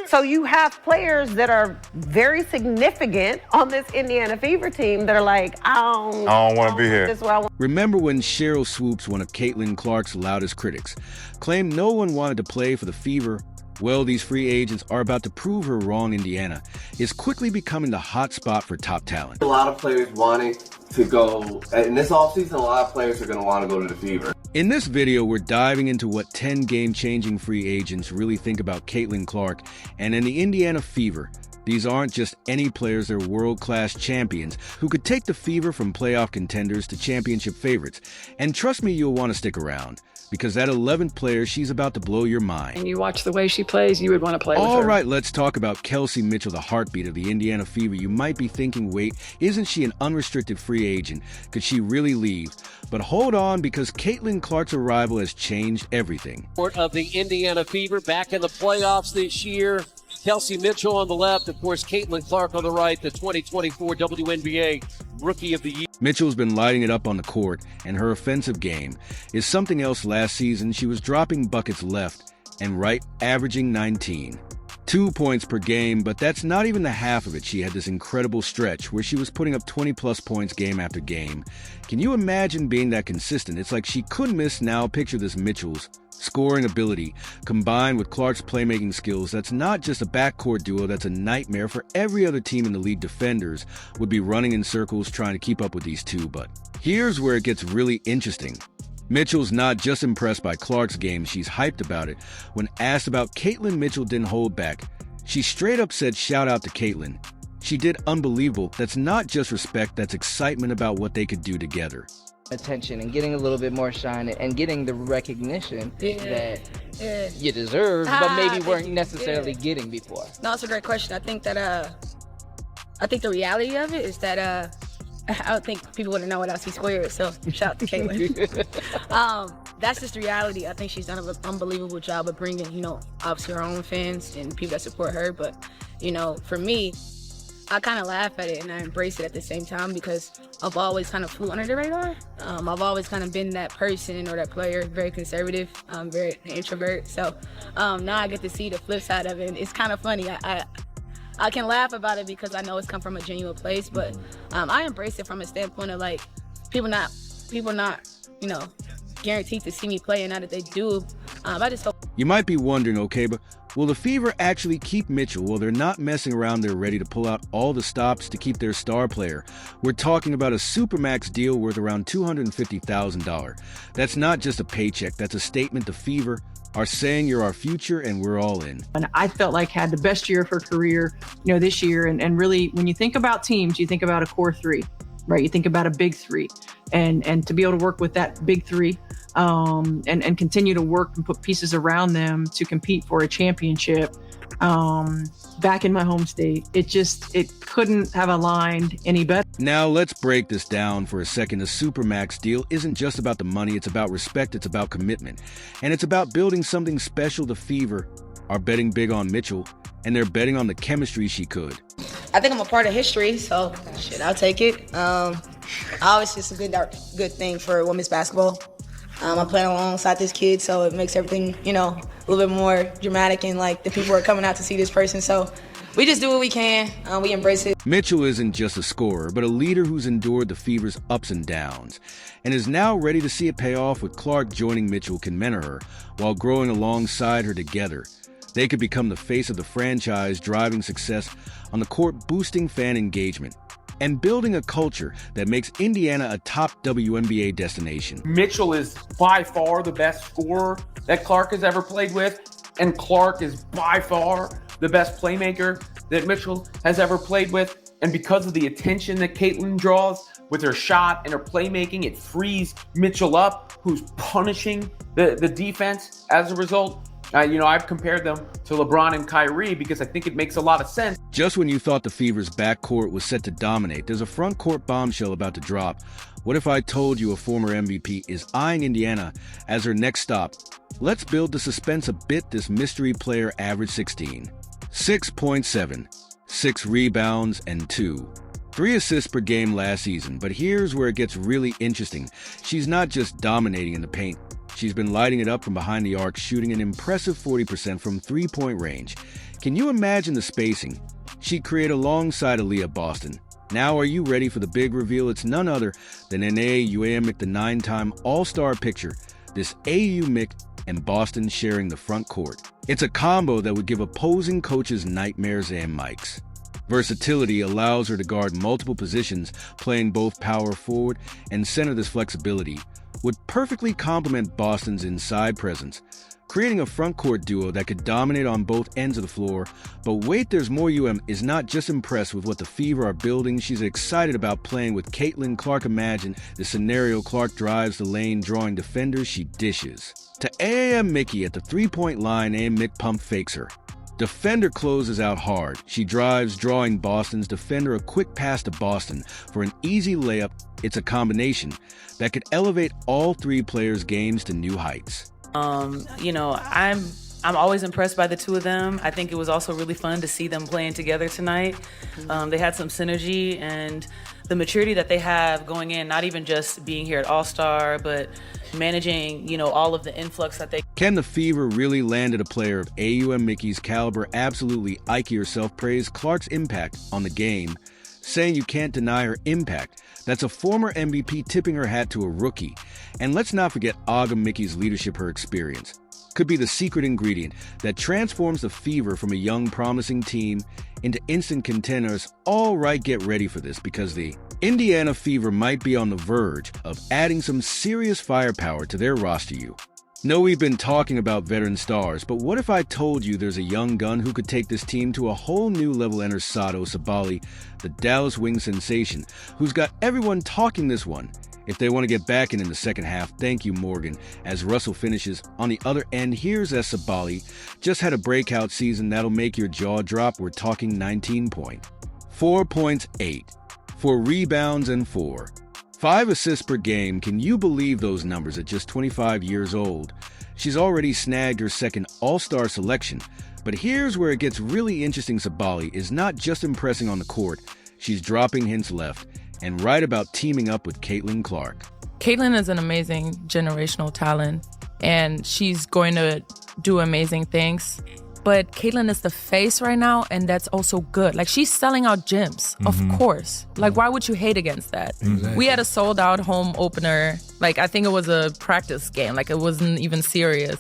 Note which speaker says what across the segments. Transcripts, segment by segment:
Speaker 1: So you have players that are very significant on this Indiana Fever team that are like, I don't
Speaker 2: want to be here.
Speaker 1: This is where I want.
Speaker 3: Remember when Cheryl Swoops, one of Caitlin Clark's loudest critics, claimed no one wanted to play for the Fever? Well, these free agents are about to prove her wrong. Indiana is quickly becoming the hot spot for top talent.
Speaker 4: A lot of players wanting to go, in this offseason, a lot of players are going to want to go to the Fever.
Speaker 3: In this video, we're diving into what 10 game-changing free agents really think about Caitlin Clark and in the Indiana Fever. These aren't just any players, they're world-class champions who could take the Fever from playoff contenders to championship favorites. And trust me, you'll want to stick around, because that 11th player, she's about to blow your mind.
Speaker 5: And you watch the way she plays, you would want to play with her.
Speaker 3: All right, let's talk about Kelsey Mitchell, the heartbeat of the Indiana Fever. You might be thinking, wait, isn't she an unrestricted free agent? Could she really leave? But hold on, because Caitlin Clark's arrival has changed everything.
Speaker 6: Of the Indiana Fever back in the playoffs this year. Kelsey Mitchell on the left, of course, Caitlin Clark on the right, the 2024 WNBA Rookie of the Year.
Speaker 3: Mitchell's been lighting it up on the court, and her offensive game is something else. Last season, she was dropping buckets left and right, averaging 19. 2 points per game, but that's not even the half of it. She had this incredible stretch where she was putting up 20-plus points game after game. Can you imagine being that consistent? It's like she couldn't miss. Now picture this: Mitchell's scoring ability combined with Clark's playmaking skills. That's not just a backcourt duo, that's a nightmare for every other team in the league. Defenders would be running in circles trying to keep up with these two. But here's where it gets really interesting. Mitchell's not just impressed by Clark's game, she's hyped about it. When asked about Caitlin, Mitchell didn't hold back. She straight up said, shout out to Caitlin. She did unbelievable. That's not just respect, that's excitement about what they could do together.
Speaker 7: Attention and getting a little bit more shine and getting the recognition that you deserve, but maybe weren't necessarily getting before.
Speaker 8: No, it's a great question. I think that I think the reality of it is that I don't think people want to know what else he squared. So shout out to Caitlin. That's just the reality. I think she's done an unbelievable job of bringing, obviously her own fans and people that support her. But for me, I kind of laugh at it and I embrace it at the same time because I've always kind of flew under the radar. I've always kind of been that person or that player, very conservative, very introvert. So now I get to see the flip side of it. And it's kind of funny. I can laugh about it because I know it's come from a genuine place, but I embrace it from a standpoint of like people not guaranteed to see me play, and now that they do, I just hope.
Speaker 3: You might be wondering, okay, but will the Fever actually keep Mitchell? Well, they're not messing around. They're ready to pull out all the stops to keep their star player. We're talking about a supermax deal worth around $250,000. That's not just a paycheck. That's a statement. The Fever are saying you're our future and we're all in.
Speaker 9: And I felt like had the best year of her career, this year. And really, when you think about teams, you think about a core three, right? You think about a big three, and to be able to work with that big three, and continue to work and put pieces around them to compete for a championship, back in my home state, it couldn't have aligned any better.
Speaker 3: Now let's break this down for a second. A supermax deal isn't just about the money, it's about respect, it's about commitment, and it's about building something special. The Fever are betting big on Mitchell, and they're betting on the chemistry she could.
Speaker 8: I think I'm a part of history, so I'll take it. Obviously, it's a good thing for women's basketball. I'm playing alongside this kid, so it makes everything, a little bit more dramatic, and like the people are coming out to see this person. So we just do what we can. We embrace it.
Speaker 3: Mitchell isn't just a scorer, but a leader who's endured the Fever's ups and downs, and is now ready to see it pay off. With Clark joining, Mitchell can mentor her while growing alongside her. Together, they could become the face of the franchise, driving success on the court, boosting fan engagement, and building a culture that makes Indiana a top WNBA destination.
Speaker 10: Mitchell is by far the best scorer that Clark has ever played with, and Clark is by far the best playmaker that Mitchell has ever played with. And because of the attention that Caitlin draws with her shot and her playmaking, it frees Mitchell up, who's punishing the defense as a result. I've compared them to LeBron and Kyrie because I think it makes a lot of sense.
Speaker 3: Just when you thought the Fever's backcourt was set to dominate, there's a front court bombshell about to drop. What if I told you a former MVP is eyeing Indiana as her next stop? Let's build the suspense a bit. This mystery player averaged 16, 6.7, 6 rebounds, and 3 assists per game last season. But here's where it gets really interesting. She's not just dominating in the paint. She's been lighting it up from behind the arc, shooting an impressive 40% from three-point range. Can you imagine the spacing she'd create alongside Aaliyah Boston? Now are you ready for the big reveal? It's none other than UAM the 9-time All-Star picture. This AU Mick and Boston sharing the front court. It's a combo that would give opposing coaches nightmares and mics. Versatility allows her to guard multiple positions, playing both power forward and center. This flexibility would perfectly complement Boston's inside presence, creating a front court duo that could dominate on both ends of the floor. But wait, there's more. is not just impressed with what the Fever are building, she's excited about playing with Caitlin Clark. Imagine the scenario: Clark drives the lane, drawing defenders, she dishes to AAM Mickey at the three-point line. AAM Mick pump fakes her. Defender closes out hard. She drives, drawing Boston's defender. A quick pass to Boston for an easy layup. It's a combination that could elevate all three players' games to new heights.
Speaker 2: I'm always impressed by the two of them. I think it was also really fun to see them playing together tonight. They had some synergy and the maturity that they have going in, not even just being here at All-Star, but managing, all of the influx that they...
Speaker 3: Can the Fever really land at a player of AUM Mickey's caliber? Absolutely. Ike herself praised Clark's impact on the game, saying you can't deny her impact. That's a former MVP tipping her hat to a rookie. And let's not forget Aga Mickey's leadership. Her experience could be the secret ingredient that transforms the Fever from a young, promising team into instant contenders. All right, get ready for this, because the Indiana Fever might be on the verge of adding some serious firepower to their roster. We've been talking about veteran stars, but what if I told you there's a young gun who could take this team to a whole new level? Enters Satou, Sabally, the Dallas Wings sensation, who's got everyone talking this one. If they want to get back in the second half, thank you, Morgan. As Russell finishes on the other end, here's Sabally. Just had a breakout season that'll make your jaw drop. We're talking 19 points, 4 points, 8, 4 rebounds, and 5 assists per game. Can you believe those numbers at just 25 years old? She's already snagged her second All-Star selection. But here's where it gets really interesting. Sabally is not just impressing on the court. She's dropping hints left and right about teaming up with Caitlin Clark.
Speaker 11: Caitlin is an amazing generational talent, and she's going to do amazing things. But Caitlin is the face right now, and that's also good. Like, she's selling out gyms, of course. Like, why would you hate against that?
Speaker 12: Exactly.
Speaker 11: We had a sold-out home opener. Like, I think it was a practice game. Like, it wasn't even serious.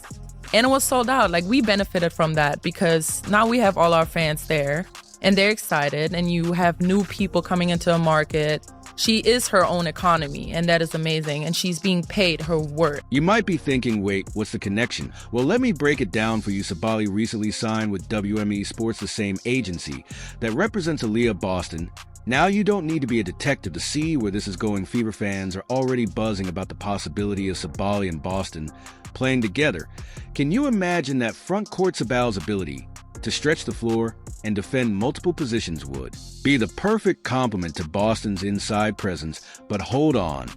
Speaker 11: And it was sold out. Like, we benefited from that because now we have all our fans there, and they're excited, and you have new people coming into a market. She is her own economy, and that is amazing, and she's being paid her worth.
Speaker 3: You might be thinking, wait, what's the connection? Well, let me break it down for you. Sabally recently signed with WNBA Sports, the same agency that represents Aaliyah Boston. Now you don't need to be a detective to see where this is going. Fever fans are already buzzing about the possibility of Sabally and Boston playing together. Can you imagine that front court? Sabally's ability to stretch the floor and defend multiple positions would be the perfect complement to Boston's inside presence. But hold on,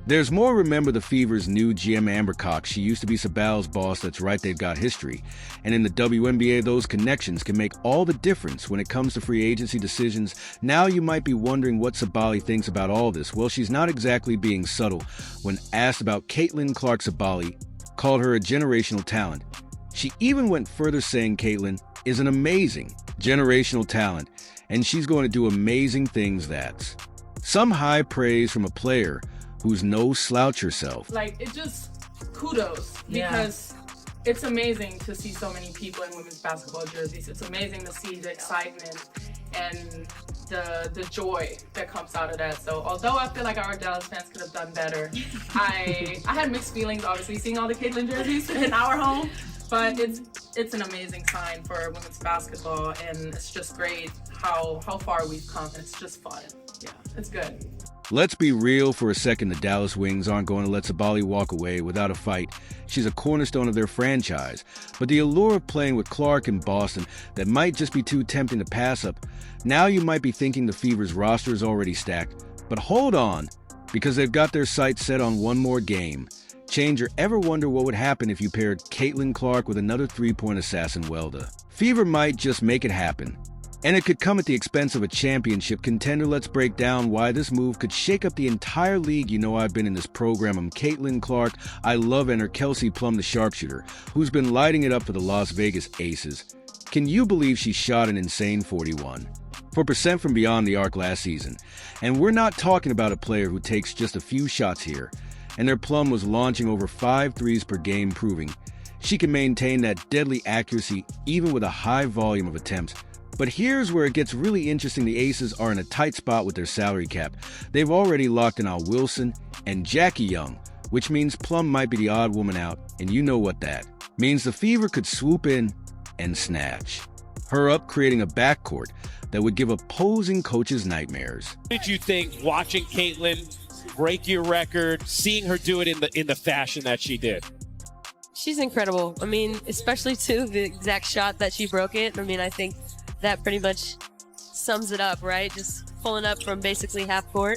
Speaker 3: there's more. Remember the Fever's new GM Amber Cox. She used to be Sabally's boss. That's right, they've got history. And in the WNBA, those connections can make all the difference when it comes to free agency decisions. Now you might be wondering what Sabally thinks about all this. Well, she's not exactly being subtle. When asked about Caitlin Clark, Sabally called her a generational talent. She even went further, saying Caitlin is an amazing generational talent, and she's going to do amazing things. That's some high praise from a player who's no slouch herself.
Speaker 11: Like, it just kudos, because it's amazing to see so many people in women's basketball jerseys. It's amazing to see the excitement and the joy that comes out of that. So although I feel like our Dallas fans could have done better, I had mixed feelings, obviously, seeing all the Caitlin jerseys in our home. But it's an amazing sign for women's basketball, and it's just great how far we've come, and it's just fun. Yeah, it's good.
Speaker 3: Let's be real for a second. The Dallas Wings aren't going to let Sabally walk away without a fight. She's a cornerstone of their franchise. But the allure of playing with Clark in Boston, that might just be too tempting to pass up. Now you might be thinking the Fever's roster is already stacked. But hold on, because they've got their sights set on one more game. Changer, ever wonder what would happen if you paired Caitlin Clark with another three-point assassin? Well, the Fever might just make it happen. And it could come at the expense of a championship contender. Let's break down why this move could shake up the entire league. You know I've been in this program. I'm Caitlin Clark. I love enter Kelsey Plum, the sharpshooter, who's been lighting it up for the Las Vegas Aces. Can you believe she shot an insane 41% from beyond the arc last season? And we're not talking about a player who takes just a few shots here. And their Plum was launching over 5 threes per game, proving she can maintain that deadly accuracy even with a high volume of attempts. But here's where it gets really interesting. The Aces are in a tight spot with their salary cap. They've already locked in Al Wilson and Jackie Young, which means Plum might be the odd woman out, and you know what that means. The Fever could swoop in and snatch her up, creating a backcourt that would give opposing coaches nightmares.
Speaker 6: What did you think watching Caitlin break your record, seeing her do it in the fashion that she did?
Speaker 12: She's incredible. I mean, especially too the exact shot that she broke it. I mean, I think that pretty much sums it up, right? Just pulling up from basically half court.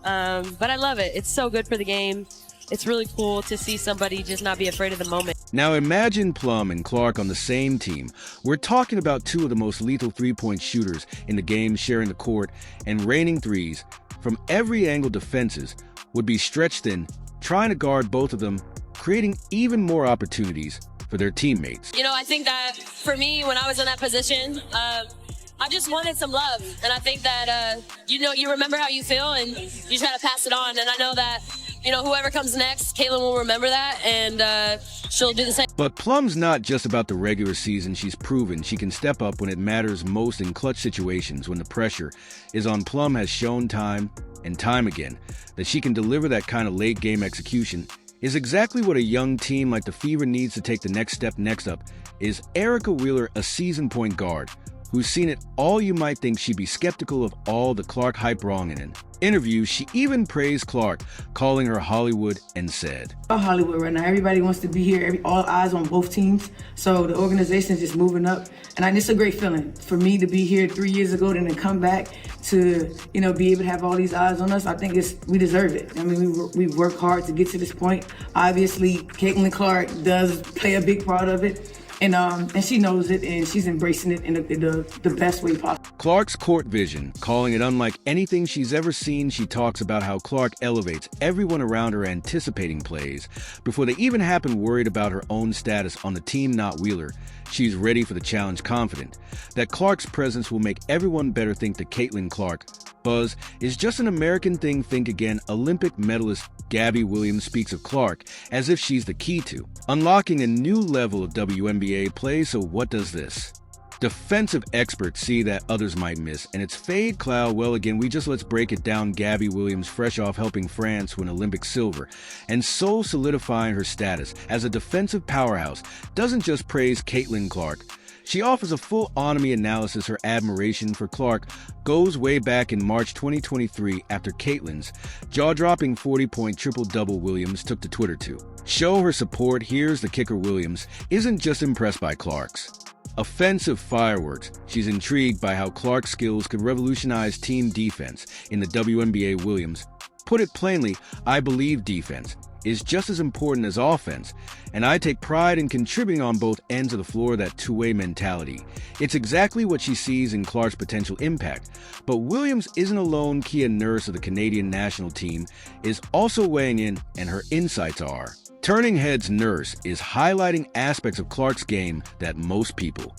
Speaker 12: But I love it. It's so good for the game. It's really cool to see somebody just not be afraid of the moment.
Speaker 3: Now imagine Plum and Clark on the same team. We're talking about two of the most lethal three-point shooters in the game, sharing the court and raining threes from every angle. Defenses would be stretched thin, trying to guard both of them, creating even more opportunities for their teammates.
Speaker 12: You know, I think that for me, when I was in that position, I just wanted some love. And I think that, you remember how you feel and you try to pass it on. And I know that, whoever comes next, Caitlin will remember that and she'll do the same.
Speaker 3: But Plum's not just about the regular season. She's proven she can step up when it matters most in clutch situations. When the pressure is on, Plum has shown time and time again that she can deliver. That kind of late game execution is exactly what a young team like the Fever needs to take the next step. Next up is Erica Wheeler, a seasoned point guard who's seen it all. You might think she'd be skeptical of all the Clark hype. Wrong. In an interview, she even praised Clark, calling her Hollywood, and said,
Speaker 13: Hollywood right now. Everybody wants to be here. All eyes on both teams. So the organization is just moving up. And it's a great feeling for me to be here 3 years ago and then come back to, be able to have all these eyes on us. I think we deserve it. I mean, we've worked hard to get to this point. Obviously, Caitlin Clark does play a big part of it. And she knows it, and she's embracing it in the best way possible.
Speaker 3: Clark's court vision, calling it unlike anything she's ever seen. She talks about how Clark elevates everyone around her, anticipating plays before they even happen, worried about her own status on the team, not Wheeler. She's ready for the challenge, confident that Clark's presence will make everyone better. Think that Caitlin Clark buzz is just an American thing. Think again. Olympic medalist Gabby Williams speaks of Clark as if she's the key to unlocking a new level of WNBA play. So what does this defensive expert see that others might miss? And it's fade cloud. Well, again, let's break it down. Gabby Williams, fresh off helping France win Olympic silver and so solidifying her status as a defensive powerhouse, doesn't just praise Caitlin Clark. She offers a full on-me analysis. Her admiration for Clark goes way back in March 2023 after Caitlin's jaw-dropping 40-point triple-double. Williams took to Twitter to show her support. Here's the kicker. Williams isn't just impressed by Clark's offensive fireworks. She's intrigued by how Clark's skills could revolutionize team defense in the WNBA. Williams put it plainly, I believe defense is just as important as offense, and I take pride in contributing on both ends of the floor. That two-way mentality. It's exactly what she sees in Clark's potential impact. But Williams isn't alone. Kia Nurse of the Canadian national team is also weighing in, and her insights are turning heads. Nurse is highlighting aspects of Clark's game that most people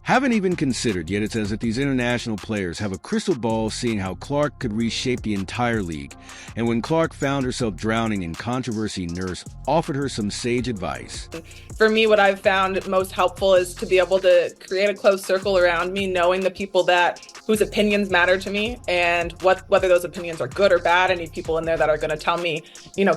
Speaker 3: haven't even considered yet. It's as if these international players have a crystal ball, seeing how Clark could reshape the entire league. And when Clark found herself drowning in controversy, Nurse offered her some sage advice.
Speaker 14: For me, what I've found most helpful is to be able to create a close circle around me, knowing the people whose opinions matter to me, and whether those opinions are good or bad. I need people in there that are going to tell me,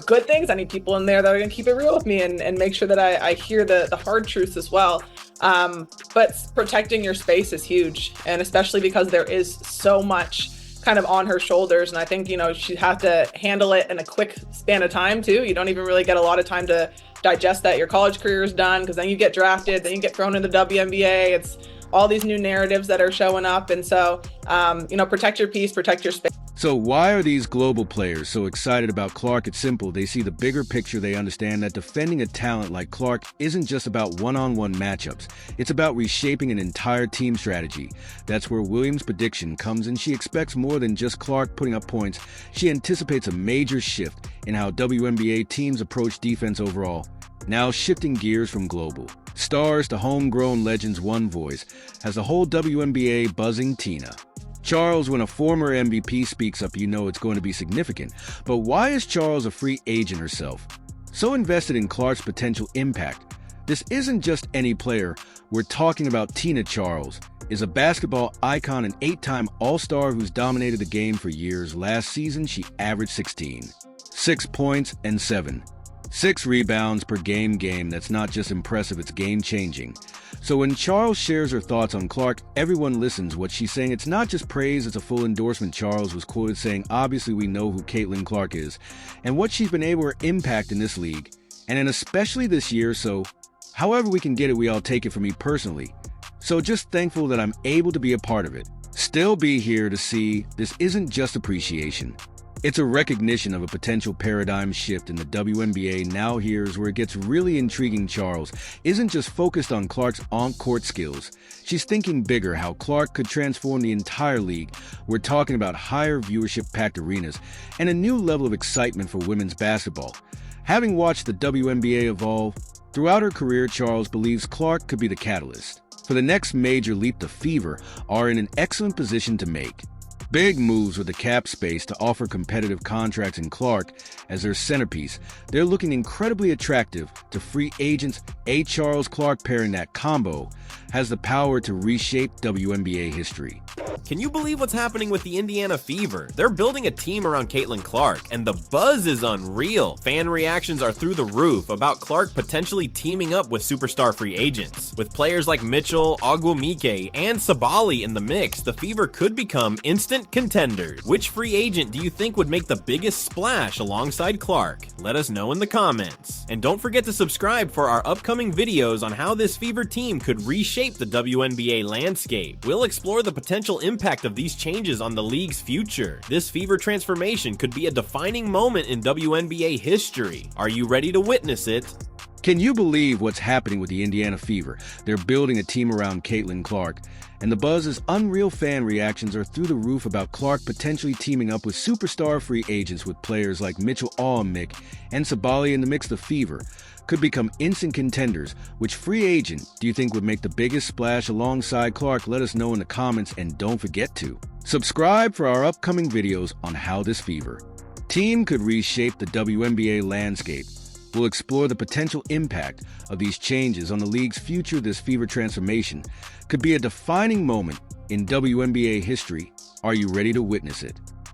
Speaker 14: good things. I need people in there that are going to keep it real with me and make sure that I hear the hard truths as well. But protecting your space is huge, and especially because there is so much kind of on her shoulders. And I think, she has to handle it in a quick span of time too. You don't even really get a lot of time to digest that. Your college career is done, because then you get drafted, then you get thrown in the WNBA. It's all these new narratives that are showing up. And so, protect your peace, protect your space.
Speaker 3: So why are these global players so excited about Clark? It's simple. They see the bigger picture. They understand that defending a talent like Clark isn't just about one-on-one matchups. It's about reshaping an entire team strategy. That's where Williams' prediction comes in. She expects more than just Clark putting up points. She anticipates a major shift in how WNBA teams approach defense overall. Now shifting gears from global stars to homegrown legends, one voice has the whole WNBA buzzing. Tina Charles. When a former MVP speaks up, you know it's going to be significant. But why is Charles, a free agent herself, so invested in Clark's potential impact? This isn't just any player. We're talking about Tina. Charles is a basketball icon, an 8-time All-Star who's dominated the game for years. Last season, she averaged 6 points and 6 rebounds per game. That's not just impressive, it's game-changing. So when Charles shares her thoughts on Clark, everyone listens. What she's saying, it's not just praise, it's a full endorsement. Charles was quoted saying, "Obviously we know who Caitlin Clark is and what she's been able to impact in this league, and especially this year, so however we can get it, we all take it. For me personally, so just thankful that I'm able to be a part of it. Still be here to see this isn't just appreciation. It's a recognition of a potential paradigm shift in the WNBA. Now here's where it gets really intriguing. Charles isn't just focused on Clark's on-court skills. She's thinking bigger, how Clark could transform the entire league. We're talking about higher viewership-packed arenas and a new level of excitement for women's basketball. Having watched the WNBA evolve throughout her career, Charles believes Clark could be the catalyst for the next major leap. The Fever are in an excellent position to make big moves with the cap space to offer competitive contracts, and Clark as their centerpiece. They're looking incredibly attractive to free agents. A Charles Clark pairing, that combo has the power to reshape WNBA history.
Speaker 15: Can you believe what's happening with the Indiana Fever? They're building a team around Caitlin Clark, and the buzz is unreal. Fan reactions are through the roof about Clark potentially teaming up with superstar free agents. With players like Mitchell, Ogwumike, and Sabally in the mix, the Fever could become instant contenders. Which free agent do you think would make the biggest splash alongside Clark? Let us know in the comments. And don't forget to subscribe for our upcoming videos on how this Fever team could reshape the WNBA landscape. We'll explore the potential impact of these changes on the league's future. This Fever transformation could be a defining moment in WNBA history. Are you ready to witness it?
Speaker 3: Can you believe what's happening with the Indiana Fever? They're building a team around Caitlin Clark, and the buzz is unreal. Fan reactions are through the roof about Clark potentially teaming up with superstar free agents. With players like Mitchell, Ogwumike, and Sabally in the mix, the Fever could become instant contenders. Which free agent do you think would make the biggest splash alongside Clark? Let us know in the comments, and don't forget to subscribe for our upcoming videos on how this Fever team could reshape the WNBA landscape. We'll explore the potential impact of these changes on the league's future. This Fever transformation could be a defining moment in WNBA history. Are you ready to witness it?